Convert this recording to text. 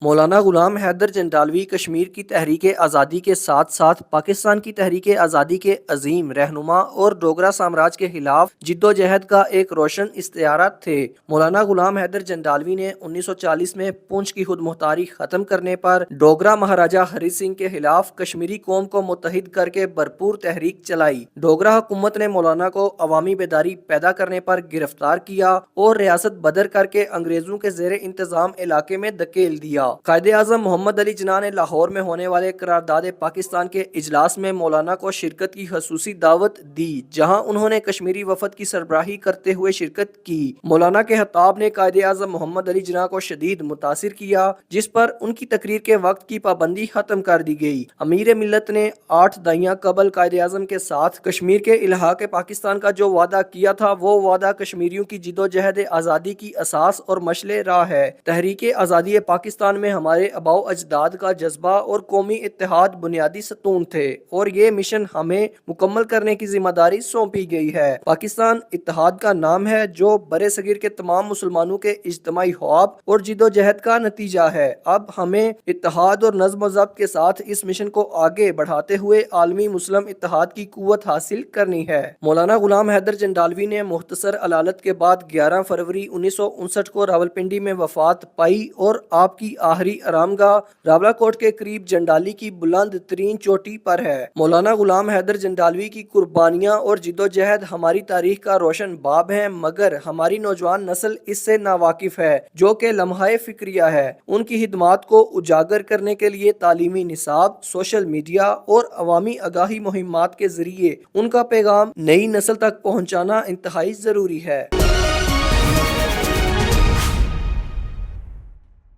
مولانا غلام حیدر جنڈالوی کشمیر کی تحریک آزادی کے ساتھ ساتھ پاکستان کی تحریک آزادی کے عظیم رہنما اور ڈوگرا سامراج کے خلاف جدوجہد کا ایک روشن استعارہ تھے۔ مولانا غلام حیدر جنڈالوی نے 1940 میں پونچھ کی خود مختاری ختم کرنے پر ڈوگرا مہاراجہ ہری سنگھ کے خلاف کشمیری قوم کو متحد کر کے بھرپور تحریک چلائی۔ ڈوگرا حکومت نے مولانا کو عوامی بیداری پیدا کرنے پر گرفتار کیا اور ریاست بدر کر کے انگریزوں کے زیر انتظام علاقے میں دھکیل دیا۔ قائد اعظم محمد علی جناح نے لاہور میں ہونے والے قرارداد پاکستان کے اجلاس میں مولانا کو شرکت کی خصوصی دعوت دی، جہاں انہوں نے کشمیری وفد کی سربراہی کرتے ہوئے شرکت کی۔ مولانا کے خطاب نے قائد اعظم محمد علی جناح کو شدید متاثر کیا، جس پر ان کی تقریر کے وقت کی پابندی ختم کر دی گئی۔ امیر ملت نے 8 دہائیاں قبل قائد اعظم کے ساتھ کشمیر کے الحاق پاکستان کا جو وعدہ کیا تھا، وہ وعدہ کشمیریوں کی جدوجہد آزادی کی اساس اور مشعل راہ ہے۔ تحریک آزادی پاکستان میں ہمارے آباء و اجداد کا جذبہ اور قومی اتحاد بنیادی ستون تھے، اور یہ مشن ہمیں مکمل کرنے کی ذمہ داری سونپی گئی ہے۔ پاکستان اتحاد کا نام ہے، جو برِ صغیر کے تمام مسلمانوں کے اجتماعی خواب اور جدوجہد کا نتیجہ ہے۔ اب ہمیں اتحاد اور نظم و ضبط کے ساتھ اس مشن کو آگے بڑھاتے ہوئے عالمی مسلم اتحاد کی قوت حاصل کرنی ہے۔ مولانا غلام حیدر جنڈالوی نے مختصر علالت کے بعد 11 فروری 1959 کو راولپنڈی میں وفات پائی، اور آپ کی آخری آرامگاہ راولاکوٹ کے قریب جنڈالی کی بلند ترین چوٹی پر ہے۔ مولانا غلام حیدر جنڈالوی کی قربانیاں اور جدوجہد ہماری تاریخ کا روشن باب ہیں، مگر ہماری نوجوان نسل اس سے ناواقف ہے، جو کہ لمحہ فکریہ ہے۔ ان کی خدمات کو اجاگر کرنے کے لیے تعلیمی نصاب، سوشل میڈیا اور عوامی آگاہی مہمات کے ذریعے ان کا پیغام نئی نسل تک پہنچانا انتہائی ضروری ہے۔